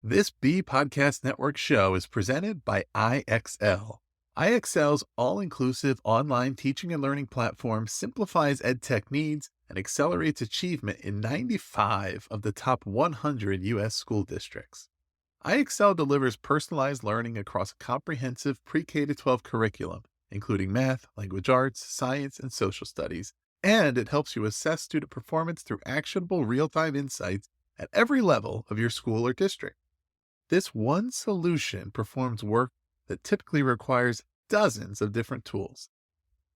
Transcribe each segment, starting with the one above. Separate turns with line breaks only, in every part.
This B Podcast Network show is presented by IXL. IXL's all-inclusive online teaching and learning platform simplifies edtech needs and accelerates achievement in 95 of the top 100 U.S. school districts. IXL delivers personalized learning across a comprehensive pre-K-12 curriculum, including math, language arts, science, and social studies, and it helps you assess student performance through actionable real-time insights at every level of your school or district. This one solution performs work that typically requires dozens of different tools.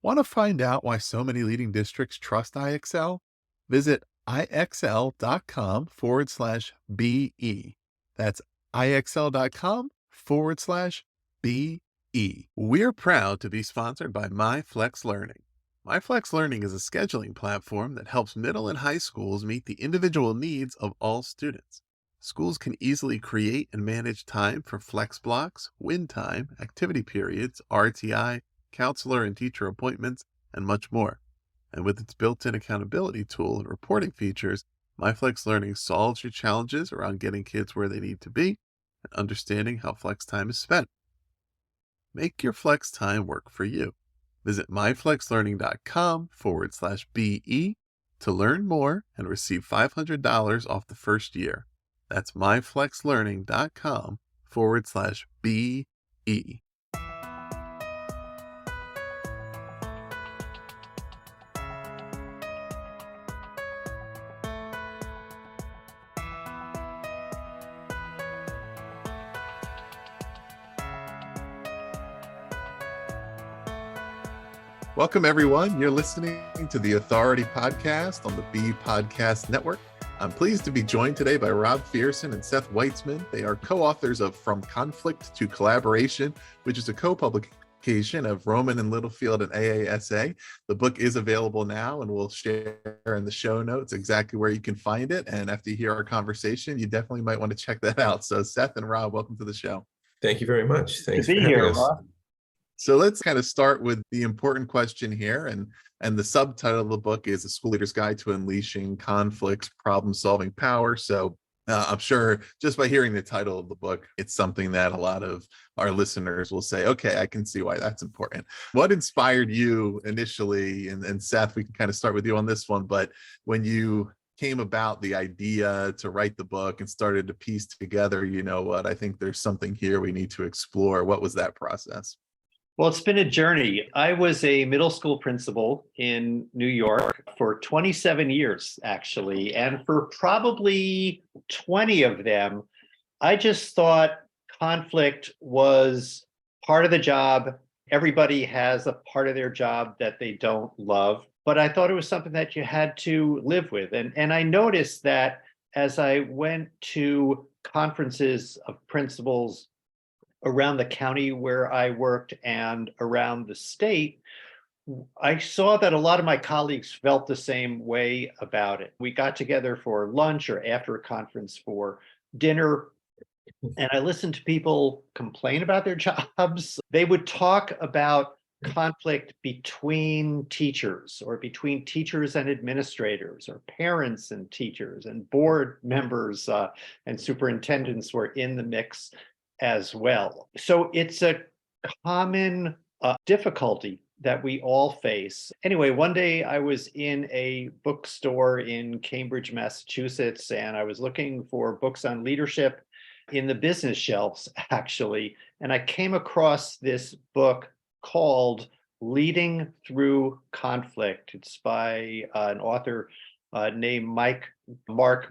Want to find out why so many leading districts trust IXL? Visit ixl.com/BE. That's ixl.com/BE. We're proud to be sponsored by MyFlex Learning. MyFlex Learning is a scheduling platform that helps middle and high schools meet the individual needs of all students. Schools can easily create and manage time for flex blocks, win time, activity periods, RTI, counselor and teacher appointments, and much more. And with its built-in accountability tool and reporting features, MyFlex Learning solves your challenges around getting kids where they need to be and understanding how flex time is spent. Make your flex time work for you. Visit myflexlearning.com/BE to learn more and receive $500 off the first year. That's myflexlearning.com/BE. Welcome, everyone. You're listening to the Authority Podcast on the B Podcast Network. I'm pleased to be joined today by Rob Feirsen and Seth Weitzman. They are co-authors of From Conflict to Collaboration, which is a co-publication of Rowman and Littlefield and AASA. The book is available now, and we'll share in the show notes exactly where you can find it. And after you hear our conversation, you definitely might want to check that out. So Seth and Rob, welcome to the show.
Thank you very much. Thanks
to be
for having
here,
us.
Rob.
So let's kind of start with the important question here. And the subtitle of the book is A School Leader's Guide to Unleashing Conflict's Problem-Solving Power. So I'm sure just by hearing the title of the book, it's something that a lot of our listeners will say, okay, I can see why that's important. What inspired you initially? And Seth, we can kind of start with you on this one, but when you came about the idea to write the book and started to piece together, you know what, I think there's something here we need to explore. What was that process?
Well, it's been a journey. I was a middle school principal in New York for 27 years, actually. And for probably 20 of them, I just thought conflict was part of the job. Everybody has a part of their job that they don't love. But I thought it was something that you had to live with. And I noticed that as I went to conferences of principals around the county where I worked and around the state, I saw that a lot of my colleagues felt the same way about it. We got together for lunch or after a conference for dinner, and I listened to people complain about their jobs. They would talk about conflict between teachers or between teachers and administrators or parents and teachers, and board members and superintendents were in the mix as well. So it's a common difficulty that we all face. Anyway, one day I was in a bookstore in Cambridge, Massachusetts, and I was looking for books on leadership in the business shelves, actually. And I came across this book called Leading Through Conflict. It's by an author named Mark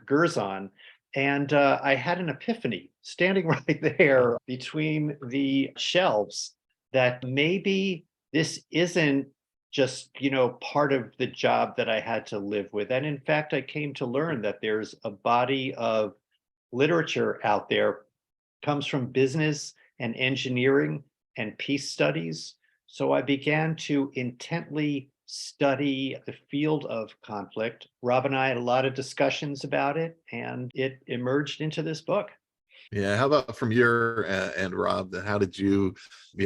Gerzon. And I had an epiphany standing right there between the shelves that maybe this isn't just, part of the job that I had to live with. And in fact, I came to learn that there's a body of literature out there, comes from business and engineering and peace studies. So I began to intently study the field of conflict. Rob and I had a lot of discussions about it, and it emerged into this book.
Yeah. How about from your and Rob? How did you,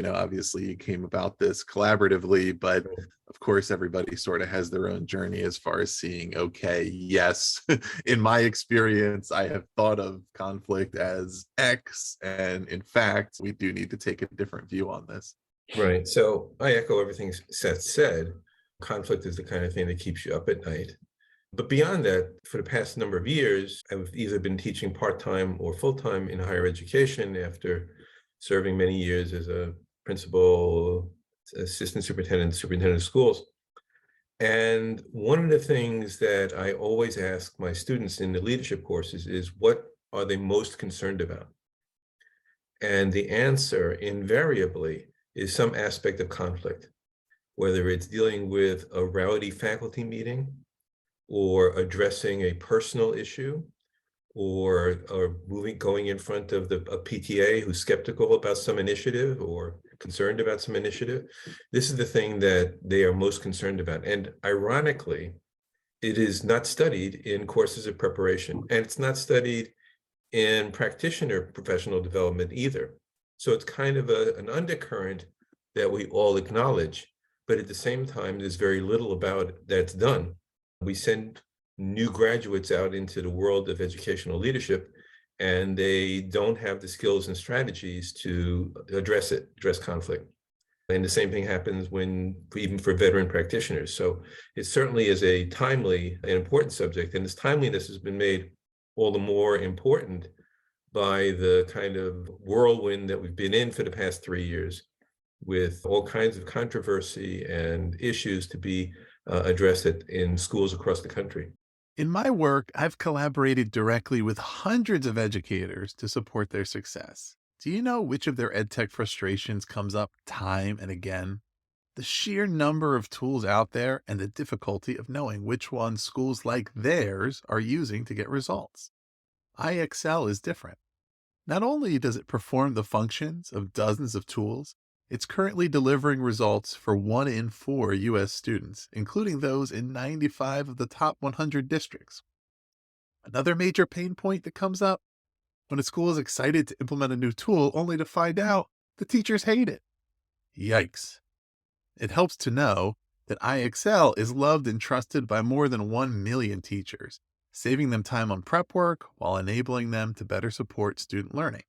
obviously you came about this collaboratively, but of course everybody sort of has their own journey as far as seeing, okay, yes, in my experience, I have thought of conflict as X, and in fact, we do need to take a different view on this.
Right. So I echo everything Seth said. Conflict is the kind of thing that keeps you up at night. But beyond that, for the past number of years, I've either been teaching part-time or full-time in higher education after serving many years as a principal, assistant superintendent, superintendent of schools. And one of the things that I always ask my students in the leadership courses is, what are they most concerned about? And the answer invariably is some aspect of conflict, whether it's dealing with a rowdy faculty meeting or addressing a personal issue or going in front of a PTA who's skeptical about some initiative or concerned about some initiative. This is the thing that they are most concerned about. And ironically, it is not studied in courses of preparation, and it's not studied in practitioner professional development either. So it's kind of an undercurrent that we all acknowledge, but at the same time, there's very little about that's done. We send new graduates out into the world of educational leadership, and they don't have the skills and strategies to address conflict. And the same thing happens even for veteran practitioners. So it certainly is a timely and important subject, and this timeliness has been made all the more important by the kind of whirlwind that we've been in for the past 3 years, with all kinds of controversy and issues to be addressed in schools across the country.
In my work, I've collaborated directly with hundreds of educators to support their success. Do you know which of their edtech frustrations comes up time and again? The sheer number of tools out there and the difficulty of knowing which ones schools like theirs are using to get results. IXL is different. Not only does it perform the functions of dozens of tools, it's currently delivering results for 1 in 4 U.S. students, including those in 95 of the top 100 districts. Another major pain point that comes up: when a school is excited to implement a new tool only to find out the teachers hate it. Yikes. It helps to know that IXL is loved and trusted by more than 1 million teachers, saving them time on prep work while enabling them to better support student learning.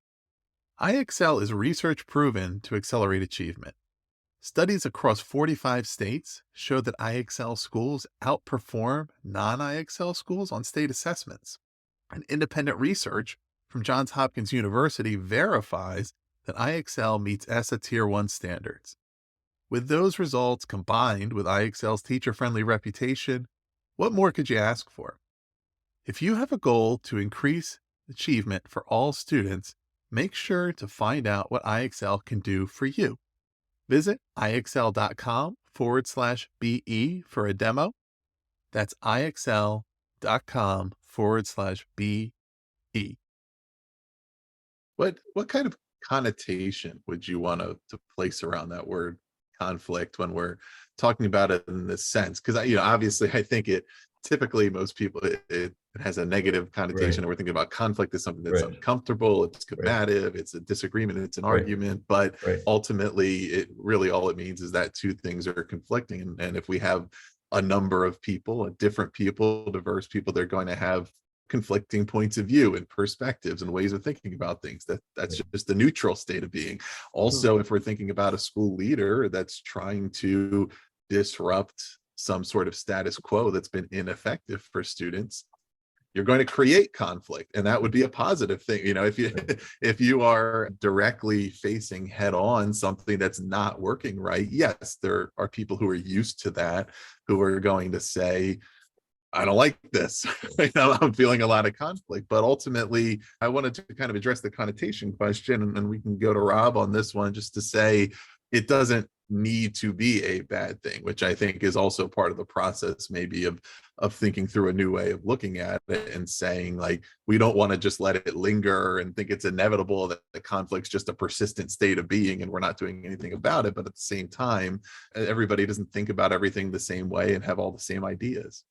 IXL is research proven to accelerate achievement. Studies across 45 states show that IXL schools outperform non-IXL schools on state assessments. And independent research from Johns Hopkins University verifies that IXL meets ESSA Tier 1 standards. With those results combined with IXL's teacher-friendly reputation, what more could you ask for? If you have a goal to increase achievement for all students, make sure to find out what IXL can do for you. Visit IXL.com/BE for a demo. That's IXL.com/BE. What kind of connotation would you want to place around that word conflict when we're talking about it in this sense? Because obviously, I think it typically most people it has a negative connotation,
Right,
and we're thinking about conflict as something that's
right,
uncomfortable, it's
right,
combative, it's a disagreement, it's an
right,
argument. But
right.
ultimately, it really all it means is that two things are conflicting, and if we have a number of people, different people, diverse people, they're going to have conflicting points of view and perspectives and ways of thinking about things. That's just the neutral state of being.
Mhm.
Also, if we're thinking about a school leader that's trying to disrupt some sort of status quo that's been ineffective for students, you're going to create conflict, and that would be a positive thing. If you if you are directly facing head on something that's not working right, yes, there are people who are used to that, who are going to say, I don't like this. I'm feeling a lot of conflict. But ultimately, I wanted to kind of address the connotation question, and we can go to Rob on this one, just to say it doesn't need to be a bad thing, which I think is also part of the process, maybe of thinking through a new way of looking at it and saying, like, we don't want to just let it linger and think it's inevitable that the conflict's just a persistent state of being and we're not doing anything about it. But at the same time, everybody doesn't think about everything the same way and have all the same ideas.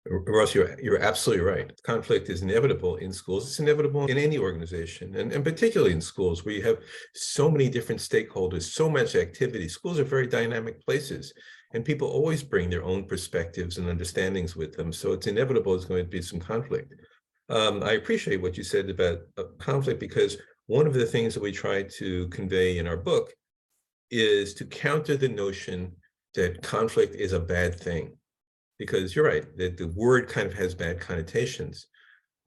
Ross, you're absolutely right. Conflict is inevitable in schools. It's inevitable in any organization, and particularly in schools where you have so many different stakeholders, so much activity. Schools are very dynamic places, and people always bring their own perspectives and understandings with them. So it's inevitable there's going to be some conflict. I appreciate what you said about conflict, because one of the things that we try to convey in our book is to counter the notion that conflict is a bad thing. Because you're right, that the word kind of has bad connotations,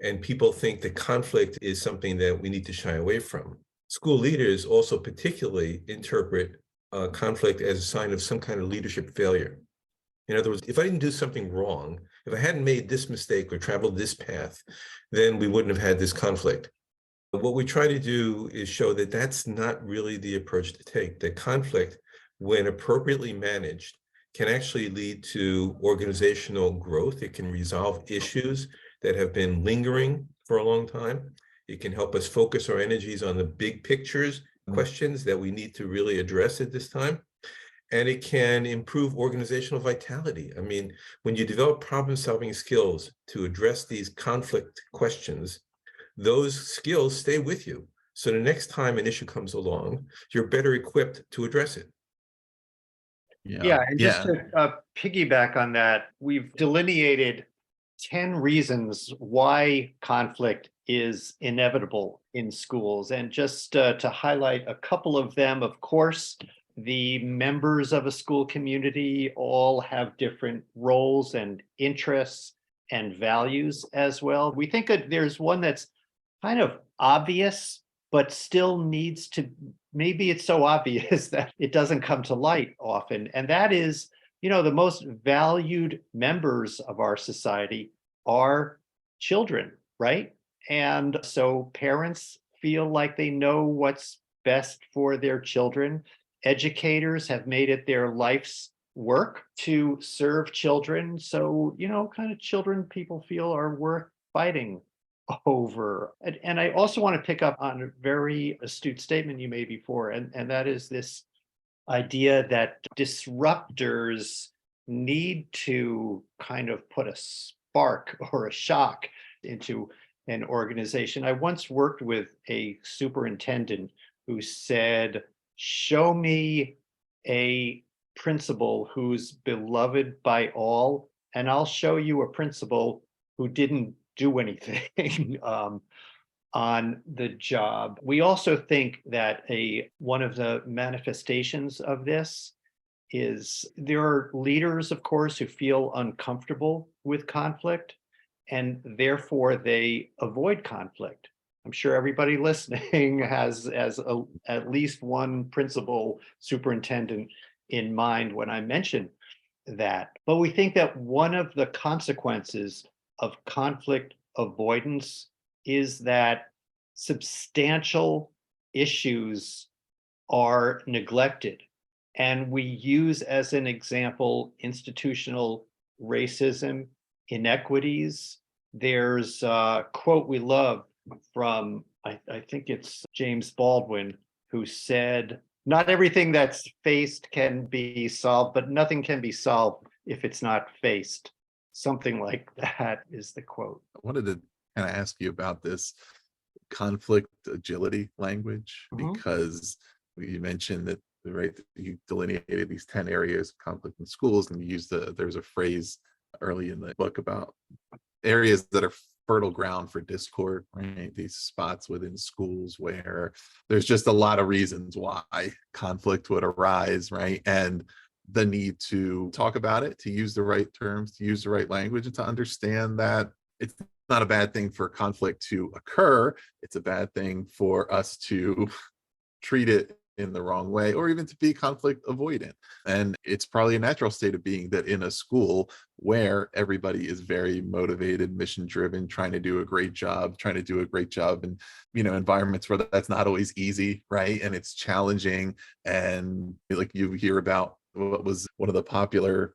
and people think that conflict is something that we need to shy away from. School leaders also particularly interpret conflict as a sign of some kind of leadership failure. In other words, if I didn't do something wrong, if I hadn't made this mistake or traveled this path, then we wouldn't have had this conflict. But what we try to do is show that that's not really the approach to take, that conflict, when appropriately managed, can actually lead to organizational growth. It can resolve issues that have been lingering for a long time. It can help us focus our energies on the big pictures, questions that we need to really address at this time. And it can improve organizational vitality. I mean, when you develop problem-solving skills to address these conflict questions, those skills stay with you. So the next time an issue comes along, you're better equipped to address it.
Yeah, and just
Yeah.
to piggyback on that, we've delineated 10 reasons why conflict is inevitable in schools. And just to highlight a couple of them, of course, the members of a school community all have different roles and interests and values as well. We think that there's one that's kind of obvious, but still needs to, maybe it's so obvious that it doesn't come to light often. And that is, the most valued members of our society are children, right? And so parents feel like they know what's best for their children. Educators have made it their life's work to serve children. So, kind of children people feel are worth fighting over. And I also want to pick up on a very astute statement you made before, and that is this idea that disruptors need to kind of put a spark or a shock into an organization. I once worked with a superintendent who said, "Show me a principal who's beloved by all, and I'll show you a principal who didn't do anything on the job." We also think that one of the manifestations of this is there are leaders, of course, who feel uncomfortable with conflict, and therefore they avoid conflict. I'm sure everybody listening has at least one principal superintendent in mind when I mention that. But we think that one of the consequences of conflict avoidance is that substantial issues are neglected. And we use as an example institutional racism, inequities. There's a quote we love from, I think it's James Baldwin, who said, "Not everything that's faced can be solved, but nothing can be solved if it's not faced." Something like that is the quote.
I wanted to kind of ask you about this conflict agility language, because you mentioned that, right, you delineated these 10 areas of conflict in schools, and you used there's a phrase early in the book about areas that are fertile ground for discord, right? These spots within schools where there's just a lot of reasons why conflict would arise, right? And the need to talk about it, to use the right terms, to use the right language, and to understand that it's not a bad thing for conflict to occur. It's a bad thing for us to treat it in the wrong way, or even to be conflict avoidant. And it's probably a natural state of being that in a school where everybody is very motivated, mission driven, trying to do a great job, and environments where that's not always easy, right? And it's challenging. And like you hear about, what was one of the popular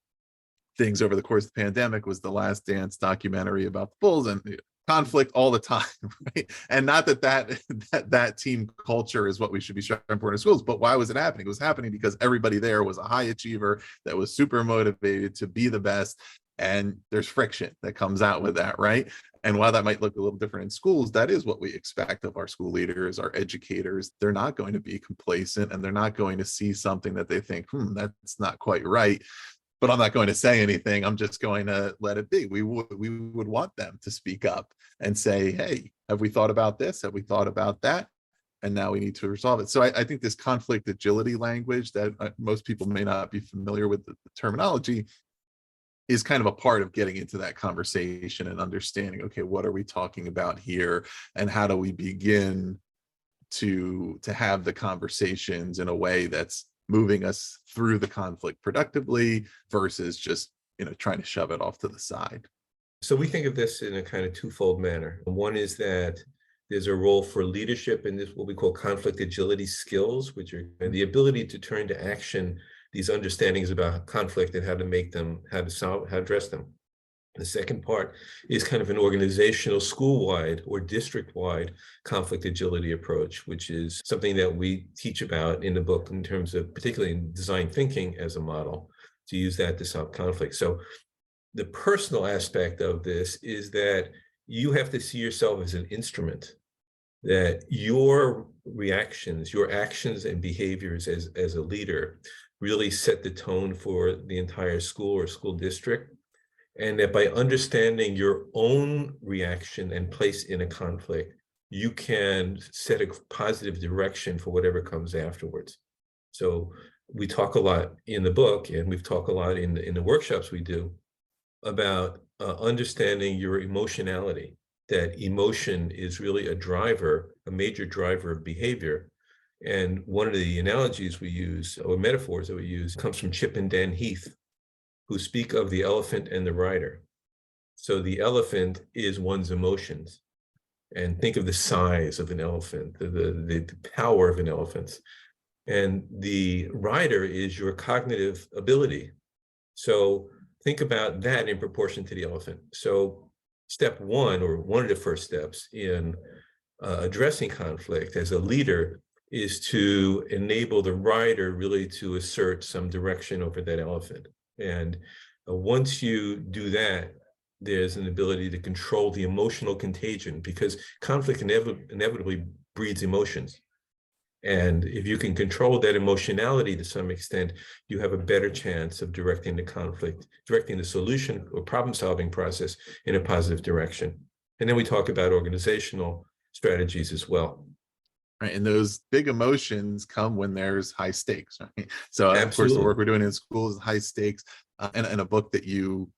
things over the course of the pandemic was the Last Dance documentary about the Bulls, and conflict all the time, right? And not that team culture is what we should be striving for in schools, but why was it happening? It was happening because everybody there was a high achiever that was super motivated to be the best. and there's friction that comes out with that, right? And while that might look a little different in schools, that is what we expect of our school leaders, our educators. They're not going to be complacent, and they're not going to see something that they think, that's not quite right, but I'm not going to say anything. I'm just going to let it be. We would want them to speak up and say, hey, have we thought about this? Have we thought about that? And now we need to resolve it. So I think this conflict agility language that most people may not be familiar with the terminology is kind of a part of getting into that conversation and understanding, okay, what are we talking about here? And how do we begin to have the conversations in a way that's moving us through the conflict productively versus just, trying to shove it off to the side.
So we think of this in a kind of twofold manner. One is that there's a role for leadership in this, what we call conflict agility skills, which are the ability to turn to action these understandings about conflict and how to make them, how to solve, how to address them. The second part is kind of an organizational, school-wide or district-wide conflict agility approach, which is something that we teach about in the book in terms of, particularly in design thinking as a model, to use that to solve conflict. So the personal aspect of this is that you have to see yourself as an instrument, that your reactions, your actions and behaviors as a leader really set the tone for the entire school or school district. And that by understanding your own reaction and place in a conflict, you can set a positive direction for whatever comes afterwards. So we talk a lot in the book, and we've talked a lot in the workshops we do about understanding your emotionality, that emotion is really a driver, a major driver of behavior. And one of the analogies we use, or metaphors that we use, comes from Chip and Dan Heath, who speak of the elephant and the rider. So the elephant is one's emotions. And think of the size of an elephant, the power of an elephant. And the rider is your cognitive ability. So think about that in proportion to the elephant. So step one, or one of the first steps in addressing conflict as a leader, is to enable the rider really to assert some direction over that elephant. And once you do that, there's an ability to control the emotional contagion, because conflict inevitably breeds emotions. And if you can control that emotionality to some extent, you have a better chance of directing the conflict, directing the solution or problem-solving process in a positive direction. And then we talk about organizational strategies as well.
Right. And those big emotions come when there's high stakes. Right. So of course, the
Absolutely.
work we're doing in schools is high stakes. And a book that you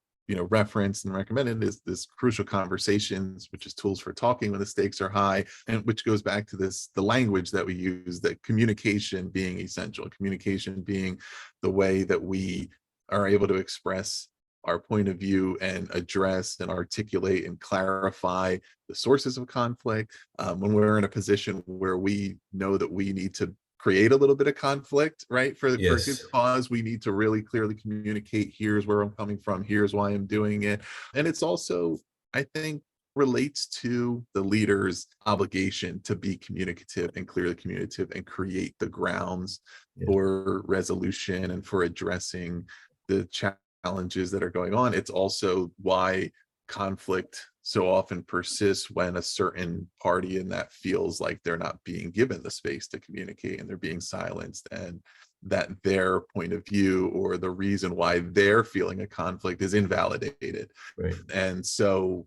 referenced and recommended is this Crucial Conversations, which is tools for talking when the stakes are high, and which goes back to the language that we use, that communication being essential, communication being the way that we are able to express our point of view and address and articulate and clarify the sources of conflict. When we're in a position where we know that we need to create a little bit of conflict, right, for a good
Yes.
cause, we need to really clearly communicate, here's where I'm coming from, here's why I'm doing it. And it's also, I think, relates to the leader's obligation to be communicative and clearly communicative and create the grounds for resolution and for addressing the challenges that are going on. It's also why conflict so often persists when a certain party in that feels like they're not being given the space to communicate and they're being silenced, and that their point of view or the reason why they're feeling a conflict is invalidated.
Right.
And so,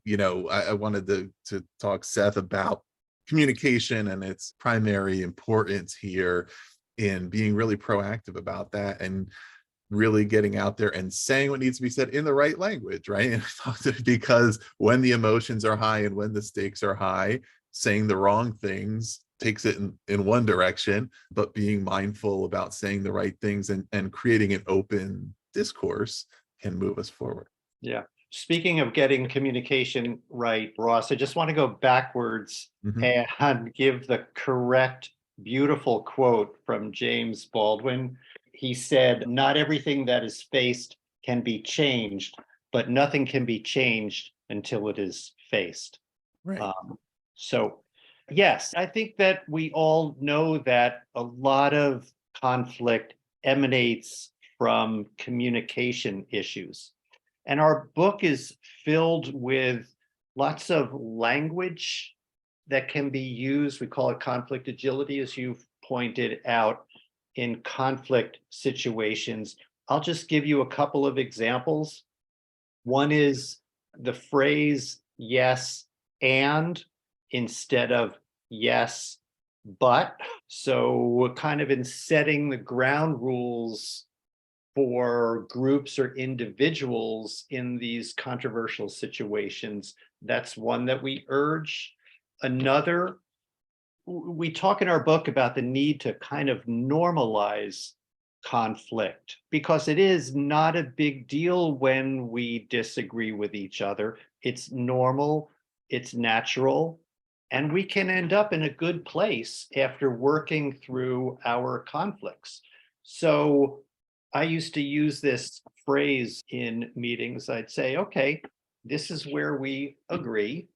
I wanted to talk, Seth, about communication and its primary importance here in being really proactive about that and really getting out there and saying what needs to be said in the right language, right? And because when the emotions are high and when the stakes are high, saying the wrong things takes it in one direction, but being mindful about saying the right things and creating an open discourse can move us forward.
Yeah. Speaking of getting communication right, Ross, I just want to go backwards and give the correct, beautiful quote from James Baldwin. He said, "Not everything that is faced can be changed, but nothing can be changed until it is faced."
Right.
So, yes, I think that we all know that a lot of conflict emanates from communication issues. And our book is filled with lots of language that can be used. We call it conflict agility, as you've pointed out, in conflict situations. I'll just give you a couple of examples. One is the phrase yes and instead of yes but. So we're kind of in setting the ground rules for groups or individuals in these controversial situations. That's one that we urge. Another, we talk in our book about the need to kind of normalize conflict, because it is not a big deal when we disagree with each other. It's normal, it's natural, and we can end up in a good place after working through our conflicts. So I used to use this phrase in meetings. I'd say, okay, this is where we agree,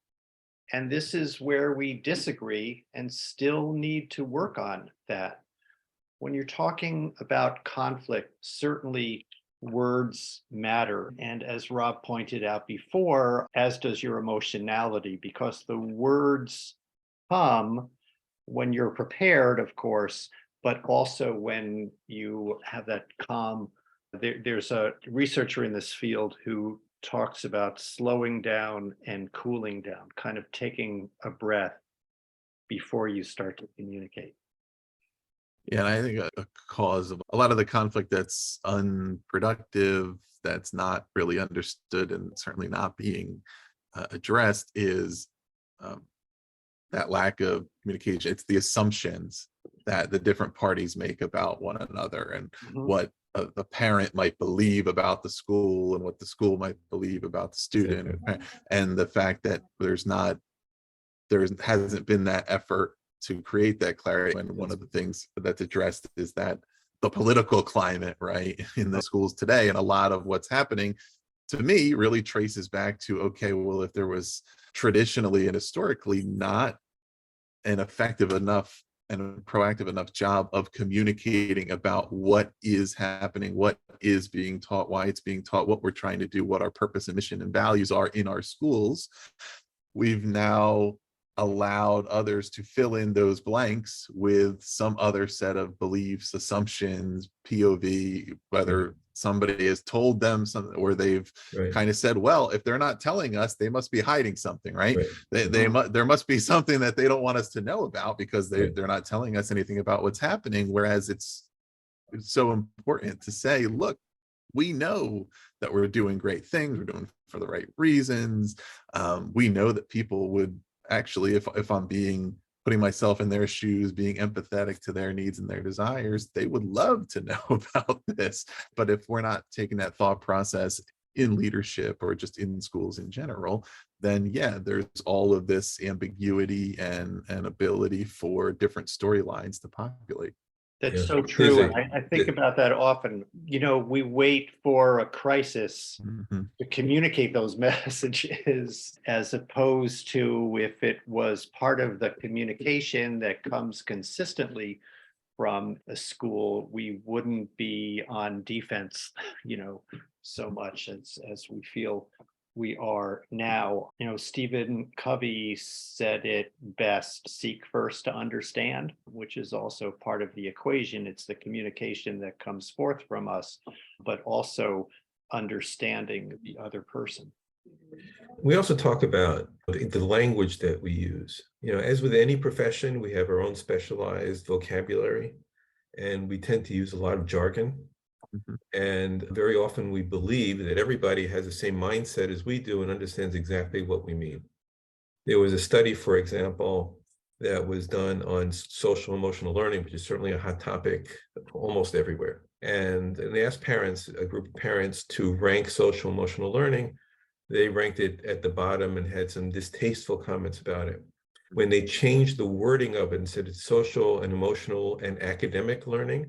and this is where we disagree and still need to work on that. When you're talking about conflict, certainly words matter. And as Rob pointed out before, as does your emotionality, because the words come when you're prepared, of course, but also when you have that calm. There's a researcher in this field who talks about slowing down and cooling down, kind of taking a breath before you start to communicate.
Yeah, and I think a cause of a lot of the conflict that's unproductive, that's not really understood, and certainly not being addressed is that lack of communication. It's the assumptions that the different parties make about one another, and what the parent might believe about the school and what the school might believe about the student, and the fact that there hasn't been that effort to create that clarity. And one of the things that's addressed is that the political climate, right, in the schools today, and a lot of what's happening, to me, really traces back to, okay, well, if there was traditionally and historically not an effective enough and a proactive enough job of communicating about what is happening, what is being taught, why it's being taught, what we're trying to do, what our purpose and mission and values are in our schools, we've now allowed others to fill in those blanks with some other set of beliefs, assumptions, POV, whether somebody has told them something or they've kind of said, well, if they're not telling us, they must be hiding something, right? There must be something that they don't want us to know about, because they're not telling us anything about what's happening. Whereas it's so important to say, look, we know that we're doing great things, we're doing for the right reasons. We know that people would actually, if I'm putting myself in their shoes, being empathetic to their needs and their desires, they would love to know about this. But if we're not taking that thought process in leadership or just in schools in general, then yeah, there's all of this ambiguity and ability for different storylines to populate.
That's so true. I think about that often. We wait for a crisis to communicate those messages, as opposed to if it was part of the communication that comes consistently from a school, we wouldn't be on defense, so much as we feel we are now. Stephen Covey said it best: seek first to understand, which is also part of the equation. It's the communication that comes forth from us, but also understanding the other person.
We also talk about the language that we use. As with any profession, we have our own specialized vocabulary, and we tend to use a lot of jargon. And very often we believe that everybody has the same mindset as we do and understands exactly what we mean. There was a study, for example, that was done on social emotional learning, which is certainly a hot topic almost everywhere. And they asked a group of parents, to rank social emotional learning. They ranked it at the bottom and had some distasteful comments about it. When they changed the wording of it and said it's social and emotional and academic learning,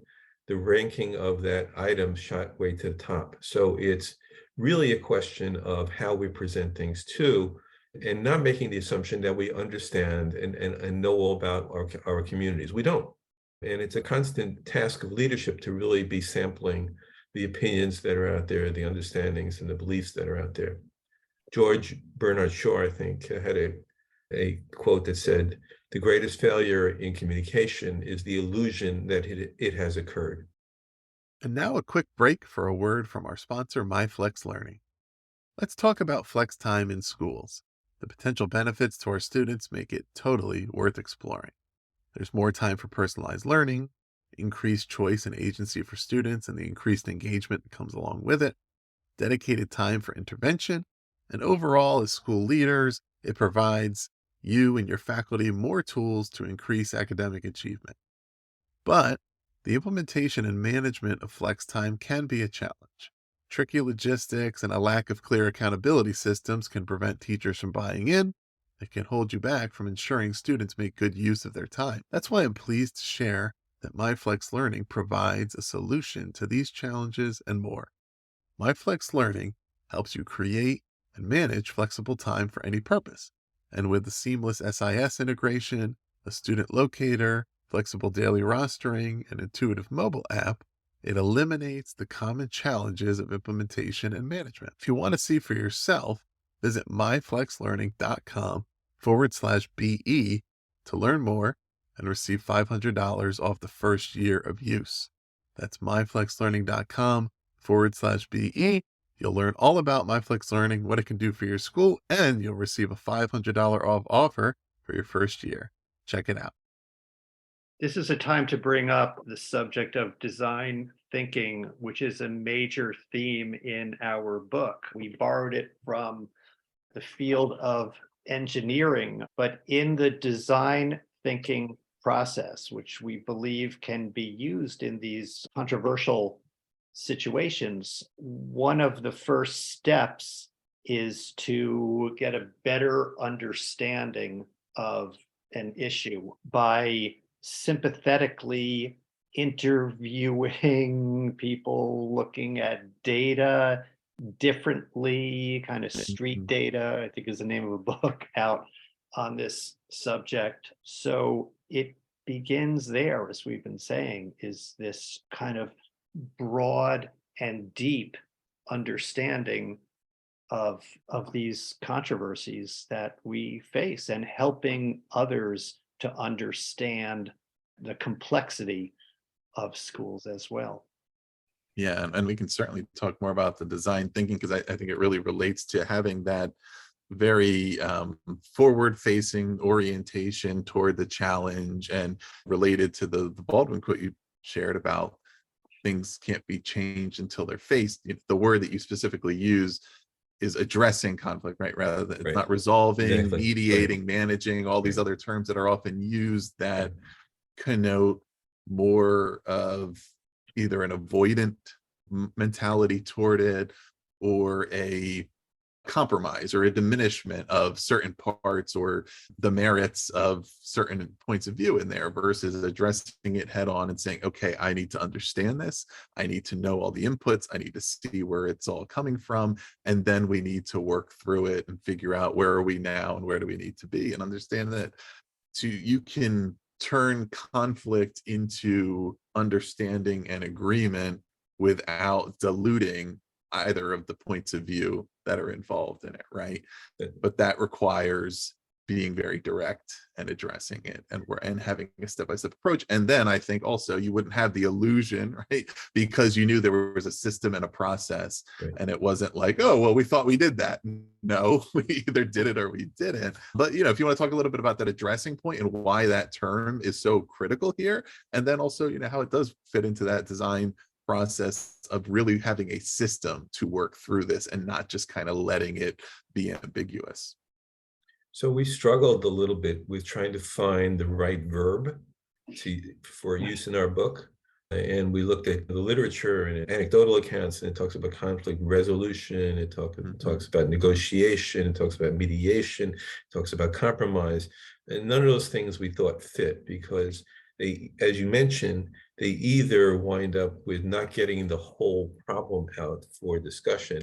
the ranking of that item shot way to the top. So it's really a question of how we present things too, and not making the assumption that we understand and know all about our communities. We don't. And it's a constant task of leadership to really be sampling the opinions that are out there, the understandings and the beliefs that are out there. George Bernard Shaw, I think, had a quote that said, "The greatest failure in communication is the illusion that it has occurred."
And now a quick break for a word from our sponsor, MyFlex Learning. Let's talk about flex time in schools. The potential benefits to our students make it totally worth exploring. There's more time for personalized learning, increased choice and agency for students, and the increased engagement that comes along with it, dedicated time for intervention, and overall, as school leaders, it provides you and your faculty more tools to increase academic achievement. But the implementation and management of flex time can be a challenge. Tricky logistics and a lack of clear accountability systems can prevent teachers from buying in. It can hold you back from ensuring students make good use of their time. That's why I'm pleased to share that MyFlex Learning provides a solution to these challenges and more. MyFlex Learning helps you create and manage flexible time for any purpose. And with the seamless SIS integration, a student locator, flexible daily rostering, and intuitive mobile app, it eliminates the common challenges of implementation and management. If you want to see for yourself, visit myflexlearning.com/BE to learn more and receive $500 off the first year of use. That's myflexlearning.com/BE. You'll learn all about MyFlex Learning, what it can do for your school, and you'll receive a $500 off offer for your first year. Check it out.
This is a time to bring up the subject of design thinking, which is a major theme in our book. We borrowed it from the field of engineering, but in the design thinking process, which we believe can be used in these controversial situations, one of the first steps is to get a better understanding of an issue by sympathetically interviewing people, looking at data differently, kind of street data, I think is the name of a book out on this subject. So it begins there, as we've been saying, is this kind of broad and deep understanding of these controversies that we face and helping others to understand the complexity of schools as well.
Yeah, and we can certainly talk more about the design thinking because I think it really relates to having that very forward-facing orientation toward the challenge and related to the Baldwin quote you shared about things can't be changed until they're faced. The word that you specifically use is addressing conflict, right? Rather than it's not resolving,
Exactly.
mediating, managing, all these other terms that are often used that connote more of either an avoidant mentality toward it or a compromise or a diminishment of certain parts or the merits of certain points of view in there versus addressing it head on and saying, okay, I need to understand this. I need to know all the inputs. I need to see where it's all coming from. And then we need to work through it and figure out where are we now and where do we need to be and understand that you can turn conflict into understanding and agreement without diluting either of the points of view that are involved in it, right? But that requires being very direct and addressing it and having a step-by-step approach. And then I think also you wouldn't have the illusion, right? Because you knew there was a system and a process and it wasn't like, oh, well, we thought we did that. No, we either did it or we didn't. But, if you want to talk a little bit about that addressing point and why that term is so critical here, and then also, how it does fit into that design process of really having a system to work through this and not just kind of letting it be ambiguous.
So we struggled a little bit with trying to find the right verb for use in our book. And we looked at the literature and anecdotal accounts, and it talks about conflict resolution, it talks about negotiation, it talks about mediation, it talks about compromise. And none of those things we thought fit because they, as you mentioned, they either wind up with not getting the whole problem out for discussion,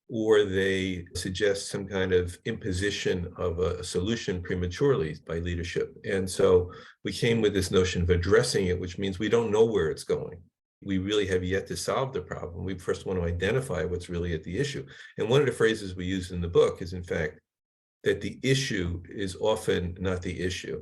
or they suggest some kind of imposition of a solution prematurely by leadership. And so we came with this notion of addressing it, which means we don't know where it's going. We really have yet to solve the problem. We first want to identify what's really at the issue. And one of the phrases we use in the book is, in fact, that the issue is often not the issue.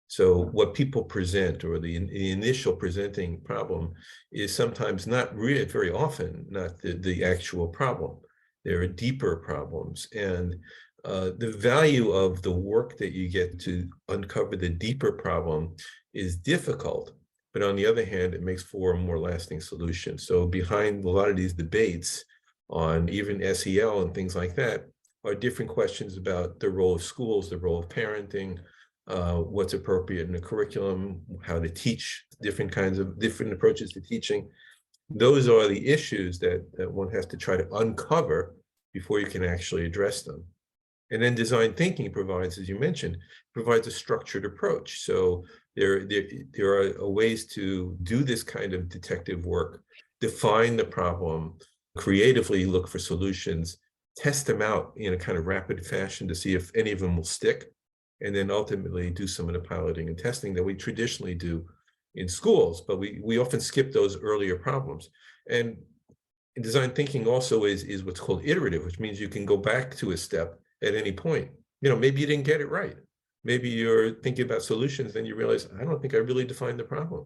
So what people present, or the initial presenting problem, is sometimes not really, very often not the actual problem. There are deeper problems. And the value of the work that you get to uncover the deeper problem is difficult. But on the other hand, it makes for a more lasting solution. So behind a lot of these debates on even SEL and things like that are different questions about the role of schools, the role of parenting, what's appropriate in the curriculum, how to teach, different approaches to teaching. Those are the issues that one has to try to uncover before you can actually address them. And then design thinking provides, as you mentioned, provides a structured approach. So there are ways to do this kind of detective work, define the problem, creatively look for solutions, test them out in a kind of rapid fashion to see if any of them will stick, and then ultimately do some of the piloting and testing that we traditionally do in schools, but we often skip those earlier problems. And design thinking also is what's called iterative, which means you can go back to a step at any point. Maybe you didn't get it right. Maybe you're thinking about solutions, then you realize, I don't think I really defined the problem.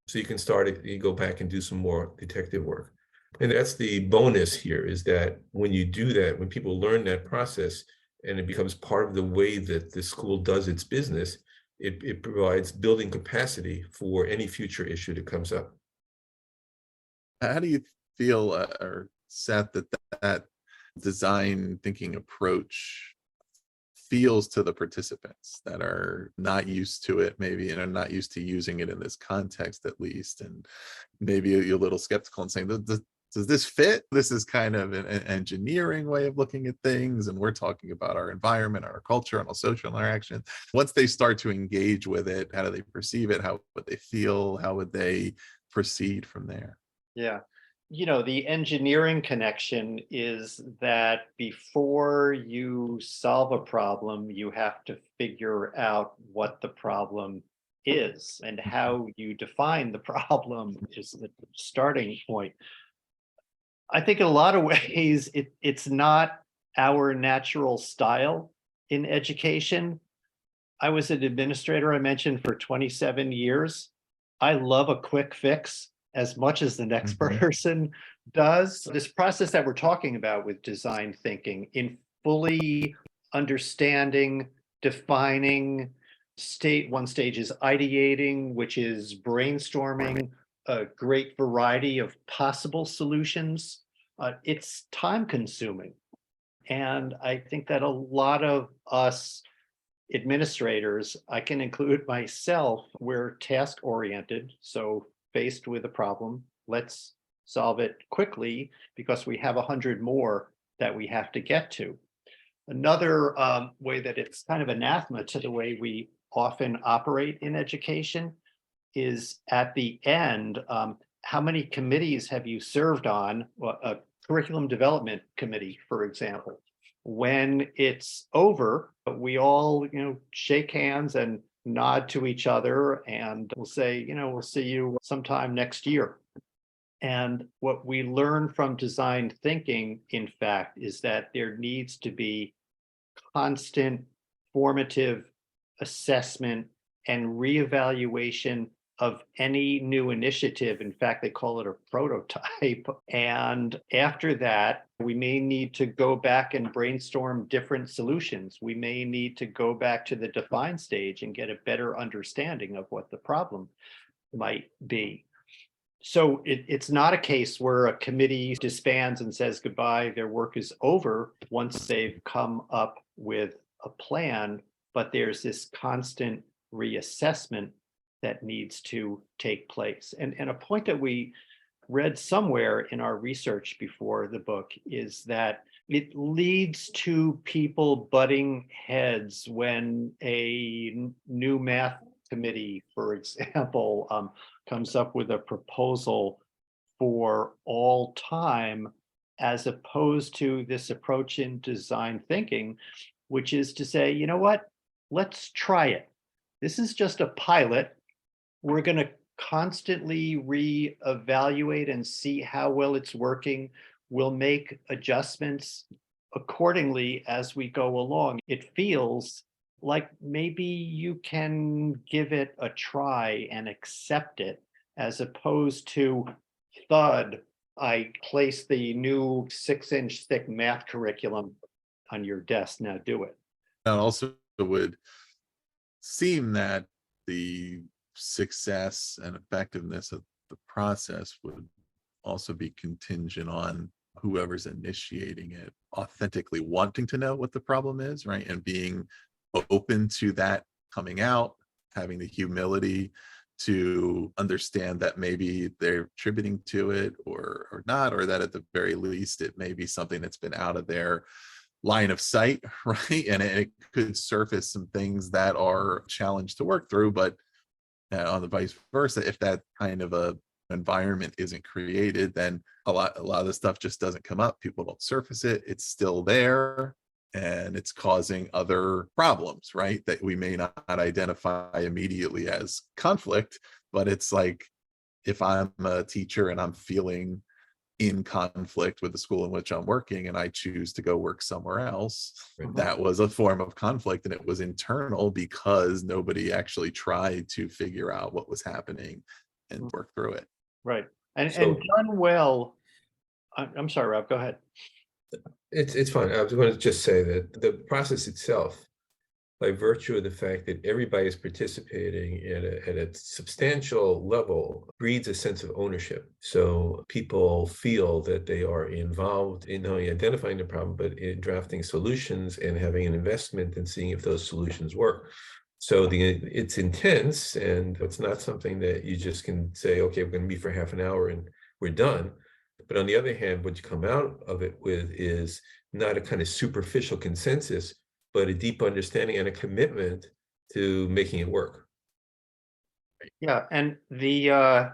So you can you go back and do some more detective work. And that's the bonus here, is that when you do that, when people learn that process and it becomes part of the way that the school does its business, it provides building capacity for any future issue that comes up.
How do you feel, or Seth, that design thinking approach feels to the participants that are not used to it, maybe, and are not used to using it in this context, at least, and maybe you're a little skeptical and saying, does this fit? This is kind of an engineering way of looking at things, and we're talking about our environment, our culture, and our social interaction. Once they start to engage with it, how do they perceive it? How would they feel? How would they proceed from there?
Yeah. The engineering connection is that before you solve a problem, you have to figure out what the problem is, and how you define the problem is the starting point. I think in a lot of ways, it's not our natural style in education. I was an administrator, I mentioned, for 27 years. I love a quick fix as much as the next person does. This process that we're talking about with design thinking, in fully understanding, defining, one stage is ideating, which is brainstorming a great variety of possible solutions. It's time consuming. And I think that a lot of us administrators, I can include myself, we're task oriented. So faced with a problem, let's solve it quickly because we have 100 more that we have to get to. Another way that it's kind of anathema to the way we often operate in education is at the end, how many committees have you served on? A curriculum development committee, for example. When it's over, we all, shake hands and nod to each other, and we'll say, we'll see you sometime next year. And what we learn from design thinking, in fact, is that there needs to be constant formative assessment and reevaluation of any new initiative. In fact, they call it a prototype. And after that, we may need to go back and brainstorm different solutions. We may need to go back to the define stage and get a better understanding of what the problem might be. So it's not a case where a committee disbands and says goodbye, their work is over once they've come up with a plan, but there's this constant reassessment that needs to take place. And a point that we read somewhere in our research before the book is that it leads to people butting heads when a new math committee, for example, comes up with a proposal for all time, as opposed to this approach in design thinking, which is to say, you know what, let's try it. This is just a pilot. We're going to constantly reevaluate and see how well it's working. We'll make adjustments accordingly as we go along. It feels like maybe you can give it a try and accept it, as opposed to thud, I place the new 6-inch thick math curriculum on your desk. Now do it.
And also would seem that the success and effectiveness of the process would also be contingent on whoever's initiating it authentically wanting to know what the problem is, right? And being open to that coming out, having the humility to understand that maybe they're attributing to it or not, or that at the very least it may be something that's been out of their line of sight, right? And it could surface some things that are a challenge to work through, but on the vice versa, if that kind of a environment isn't created, then a lot of the stuff just doesn't come up. People don't surface it. It's still there, and it's causing other problems, right? That we may not identify immediately as conflict, but it's like if I'm a teacher and I'm feeling in conflict with the school in which I'm working and I choose to go work somewhere else, that was a form of conflict, and it was internal because nobody actually tried to figure out what was happening and work through it.
Right. And
So
done well. I'm sorry, Rob, go ahead.
it's fine. I was going to just say that the process itself, by virtue of the fact that everybody is participating at a substantial level, breeds a sense of ownership. So people feel that they are involved in not only identifying the problem, but in drafting solutions and having an investment in seeing if those solutions work. So it's intense, and it's not something that you just can say, okay, we're going to meet for half an hour and we're done. But on the other hand, what you come out of it with is not a kind of superficial consensus, but a deep understanding and a commitment to making it work.
Yeah, and the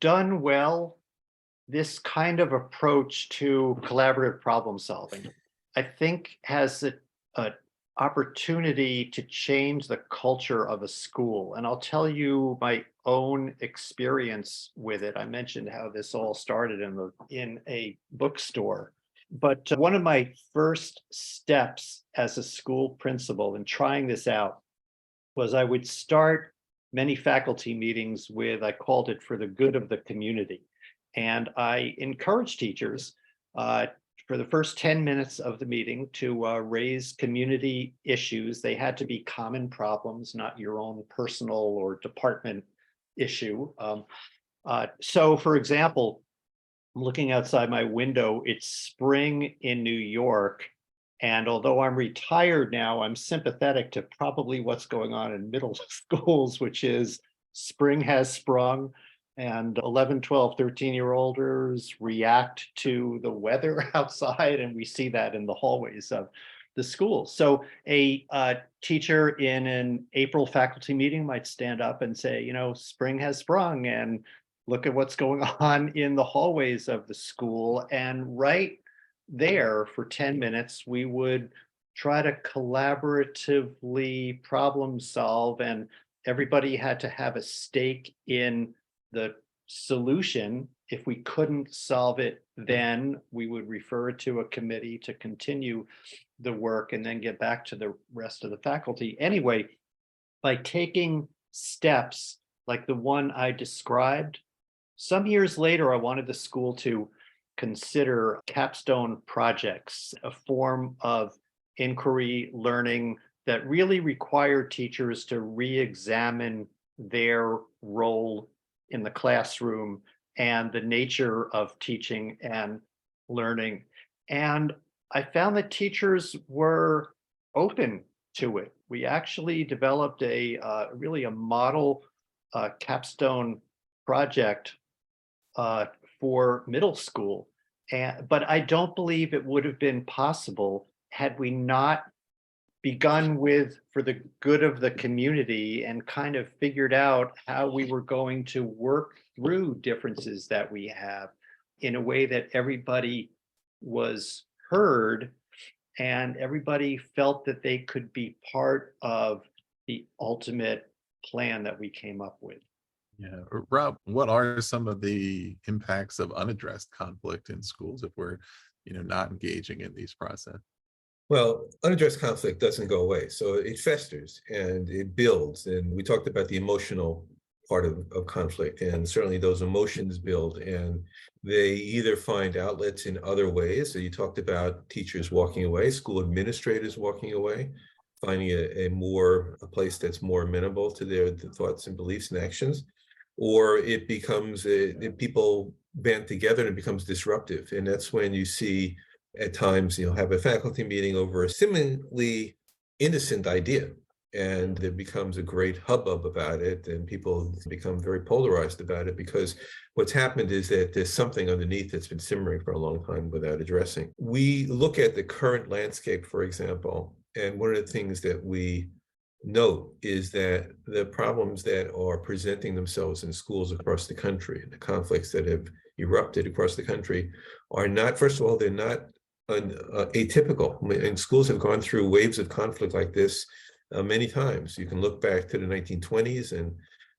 done well, this kind of approach to collaborative problem solving, I think has a opportunity to change the culture of a school. And I'll tell you my own experience with it. I mentioned how this all started in a bookstore. But one of my first steps as a school principal in trying this out was I would start many faculty meetings with, I called it for the good of the community. And I encouraged teachers for the first 10 minutes of the meeting to raise community issues. They had to be common problems, not your own personal or department issue. So for example, I'm looking outside my window, it's spring in New York. And although I'm retired now, I'm sympathetic to probably what's going on in middle schools, which is spring has sprung and 11, 12, 13-year-olders react to the weather outside. And we see that in the hallways of the schools. So a teacher in an April faculty meeting might stand up and say, you know, spring has sprung and look at what's going on in the hallways of the school. And right there for 10 minutes, we would try to collaboratively problem solve, and everybody had to have a stake in the solution. If we couldn't solve it, then we would refer it to a committee to continue the work and then get back to the rest of the faculty. Anyway, by taking steps like the one I described, some years later, I wanted the school to consider capstone projects, a form of inquiry learning that really required teachers to re-examine their role in the classroom and the nature of teaching and learning. And I found that teachers were open to it. We actually developed really a model capstone project for middle school. But I don't believe it would have been possible had we not begun with for the good of the community and kind of figured out how we were going to work through differences that we have in a way that everybody was heard and everybody felt that they could be part of the ultimate plan that we came up with.
Yeah. Rob, what are some of the impacts of unaddressed conflict in schools if we're, not engaging in these process?
Well, unaddressed conflict doesn't go away. So it festers and it builds. And we talked about the emotional part of conflict. And certainly those emotions build and they either find outlets in other ways. So you talked about teachers walking away, school administrators walking away, finding a place that's more amenable to their thoughts and beliefs and actions. Or it becomes people band together and it becomes disruptive. And that's when you see at times, have a faculty meeting over a seemingly innocent idea, and there becomes a great hubbub about it, and people become very polarized about it because what's happened is that there's something underneath that's been simmering for a long time without addressing. We look at the current landscape, for example, and one of the things that we note is that the problems that are presenting themselves in schools across the country, and the conflicts that have erupted across the country, are not, first of all, they're not atypical. And schools have gone through waves of conflict like this many times. You can look back to the 1920s and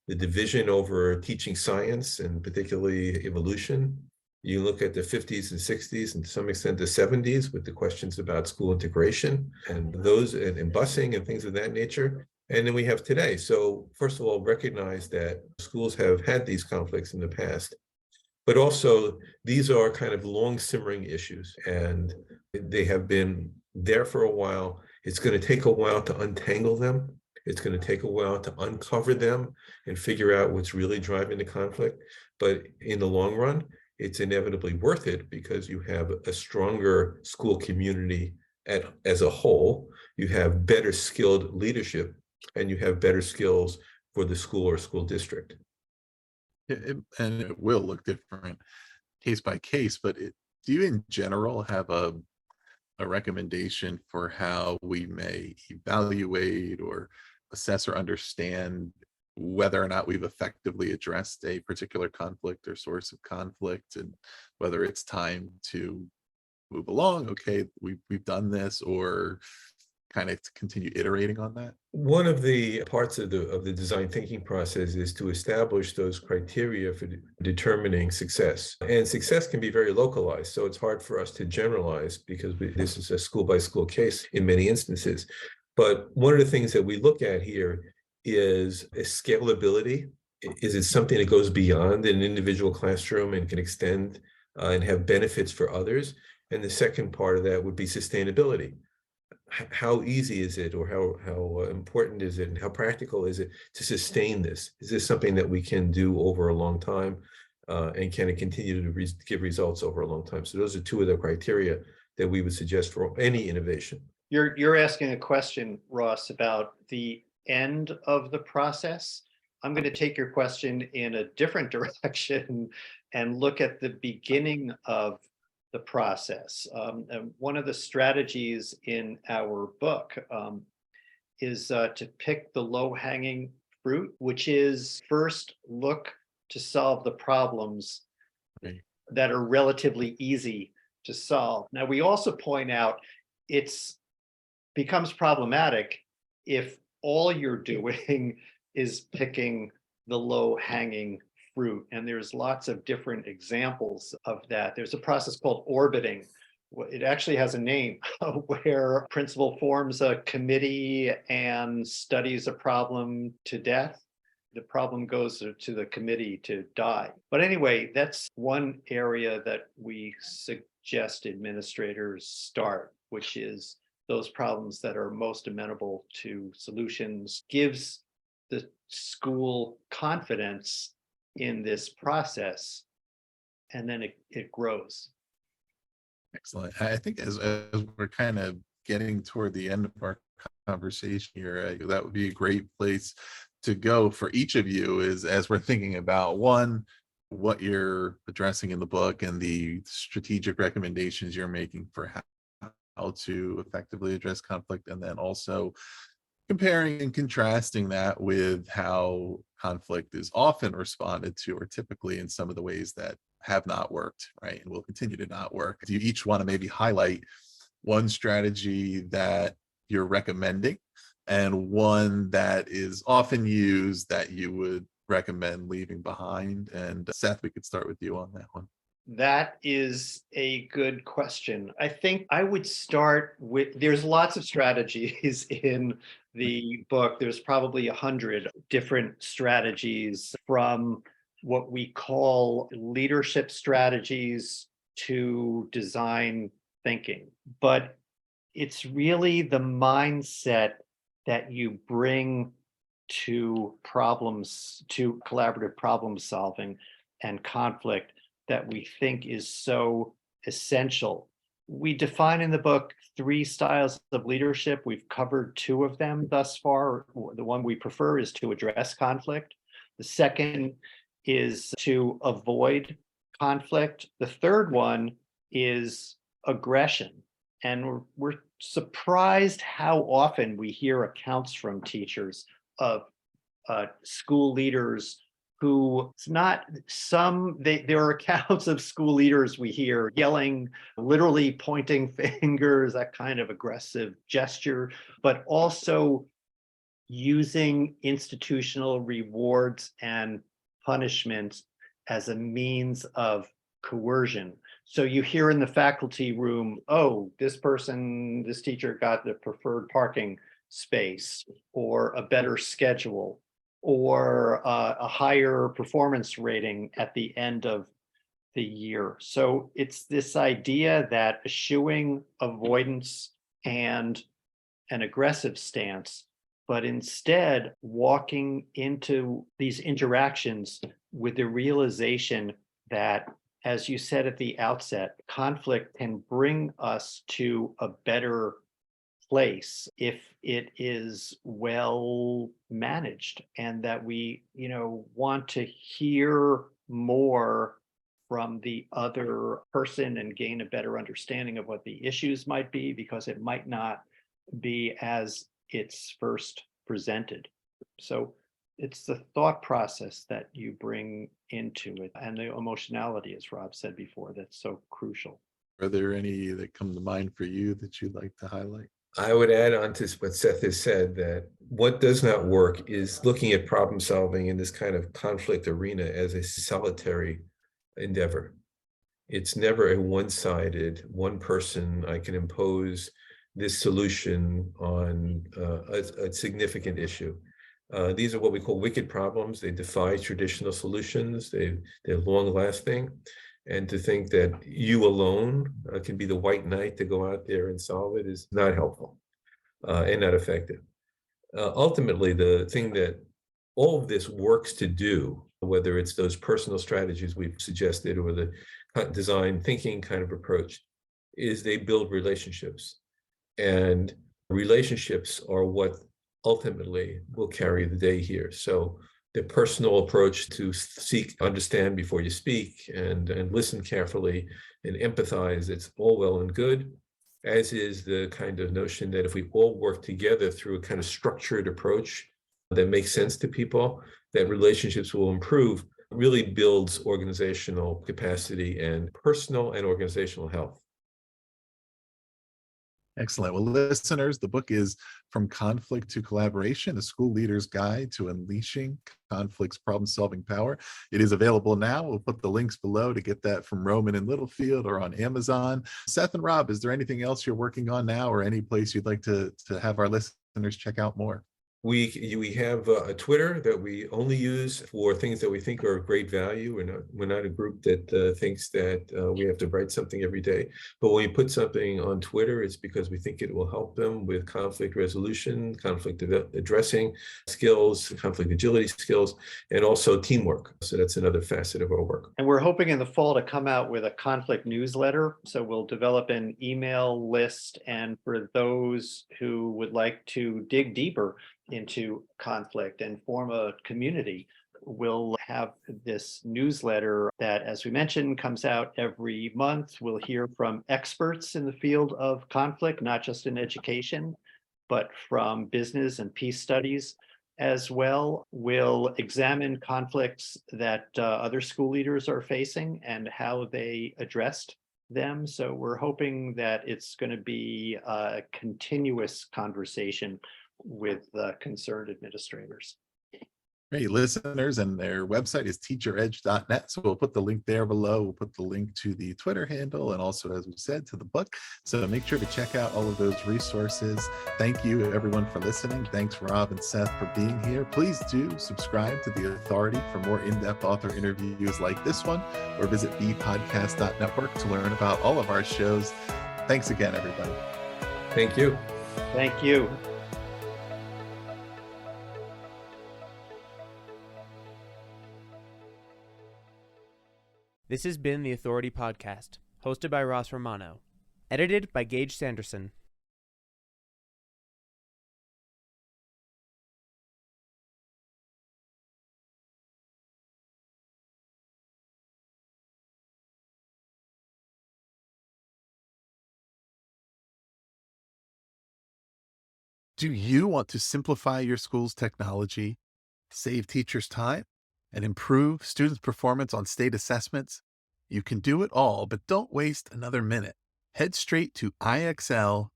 the division over teaching science and particularly evolution. You look at the 50s and 60s and to some extent the 70s with the questions about school integration and those and busing and things of that nature. And then we have today. So first of all, recognize that schools have had these conflicts in the past. But also, these are kind of long simmering issues, and they have been there for a while. It's going to take a while to untangle them. It's going to take a while to uncover them and figure out what's really driving the conflict. But in the long run, it's inevitably worth it because you have a stronger school community as a whole. You have better skilled leadership, and you have better skills for the school or school district.
And it will look different case by case, but do you in general have a recommendation for how we may evaluate or assess or understand whether or not we've effectively addressed a particular conflict or source of conflict, and whether it's time to move along? Okay, we've done this, or kind of to continue iterating on that?
One of the parts of the design thinking process is to establish those criteria for determining success. And success can be very localized, so it's hard for us to generalize because this is a school by school case in many instances. But one of the things that we look at here is a scalability. Is it something that goes beyond an individual classroom and can extend and have benefits for others? And the second part of that would be sustainability. How easy is it, or how important is it, and how practical is it to sustain this? Is this something that we can do over a long time, and can it continue to give results over a long time? So those are two of the criteria that we would suggest for any innovation.
You're asking a question, Ross, about the end of the process. I'm going to take your question in a different direction and look at the beginning of the process. And one of the strategies in our book is to pick the low-hanging fruit, which is first look to solve the problems that are relatively easy to solve. Now, we also point out it's becomes problematic if all you're doing is picking the low-hanging fruit. And there's lots of different examples of that. There's a process called orbiting. It actually has a name where a principal forms a committee and studies a problem to death. The problem goes to the committee to die. But anyway, that's one area that we suggest administrators start, which is those problems that are most amenable to solutions, gives the school confidence in this process, and then it grows.
Excellent. I think as we're kind of getting toward the end of our conversation here, that would be a great place to go for each of you, is as we're thinking about one, what you're addressing in the book and the strategic recommendations you're making for how to effectively address conflict, and then also comparing and contrasting that with how conflict is often responded to, or typically in some of the ways that have not worked, right, and will continue to not work. Do you each want to maybe highlight one strategy that you're recommending and one that is often used that you would recommend leaving behind? And Seth, we could start with you on that one.
That is a good question. I think I would start with, there's lots of strategies in the book. There's probably 100 different strategies, from what we call leadership strategies to design thinking. But it's really the mindset that you bring to problems, to collaborative problem solving and conflict, that we think is so essential. We define in the book 3 styles of leadership. We've covered 2 of them thus far. The one we prefer is to address conflict. The second is to avoid conflict. The third one is aggression. And we're surprised how often we hear accounts from teachers of school leaders who, it's not some, there are accounts of school leaders we hear yelling, literally pointing fingers, that kind of aggressive gesture, but also using institutional rewards and punishments as a means of coercion. So you hear in the faculty room, oh, this teacher got the preferred parking space, or a better schedule, or a higher performance rating at the end of the year. So it's this idea that eschewing avoidance and an aggressive stance, but instead walking into these interactions with the realization that, as you said at the outset, conflict can bring us to a better place if it is well managed, and that we, want to hear more from the other person and gain a better understanding of what the issues might be, because it might not be as it's first presented. So it's the thought process that you bring into it, and the emotionality, as Rob said before, that's so crucial.
Are there any that come to mind for you that you'd like to highlight?
I would add on to what Seth has said, that what does not work is looking at problem solving in this kind of conflict arena as a solitary endeavor. It's never a one-sided, one person, I can impose this solution on a significant issue. These are what we call wicked problems. They defy traditional solutions. They're long-lasting. And to think that you alone can be the white knight to go out there and solve it is not helpful and not effective. Ultimately, the thing that all of this works to do, whether it's those personal strategies we've suggested or the design thinking kind of approach, is they build relationships. And relationships are what ultimately will carry the day here. So the personal approach to seek, understand before you speak, and listen carefully and empathize, it's all well and good, as is the kind of notion that if we all work together through a kind of structured approach that makes sense to people, that relationships will improve, really builds organizational capacity and personal and organizational health.
Excellent. Well, listeners, the book is From Conflict to Collaboration, a School Leader's Guide to Unleashing Conflict's Problem-Solving Power. It is available now. We'll put the links below to get that from Roman and Littlefield or on Amazon. Seth and Rob, is there anything else you're working on now, or any place you'd like to have our listeners check out more?
We have a Twitter that we only use for things that we think are of great value. We're not a group that thinks that we have to write something every day. But when we put something on Twitter, it's because we think it will help them with conflict resolution, conflict addressing skills, conflict agility skills, and also teamwork. So that's another facet of our work.
And we're hoping in the fall to come out with a conflict newsletter. So we'll develop an email list. And for those who would like to dig deeper into conflict and form a community, we'll have this newsletter that, as we mentioned, comes out every month. We'll hear from experts in the field of conflict, not just in education, but from business and peace studies as well. We'll examine conflicts that other school leaders are facing and how they addressed them. So we're hoping that it's going to be a continuous conversation with concerned administrators.
Great listeners, and their website is teacheredge.net. So we'll put the link there below. We'll put the link to the Twitter handle and also, as we said, to the book. So make sure to check out all of those resources. Thank you, everyone, for listening. Thanks, Rob and Seth, for being here. Please do subscribe to The Authority for more in-depth author interviews like this one, or visit bpodcast.network to learn about all of our shows. Thanks again, everybody.
Thank you.
Thank you.
This has been The Authority Podcast, hosted by Ross Romano, edited by Gage Sanderson.
Do you want to simplify your school's technology, save teachers time, and improve students' performance on state assessments? You can do it all, but don't waste another minute. Head straight to ixl.com/BE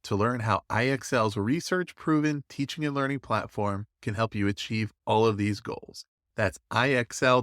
to learn how IXL's research-proven teaching and learning platform can help you achieve all of these goals. That's ixl.com/BE.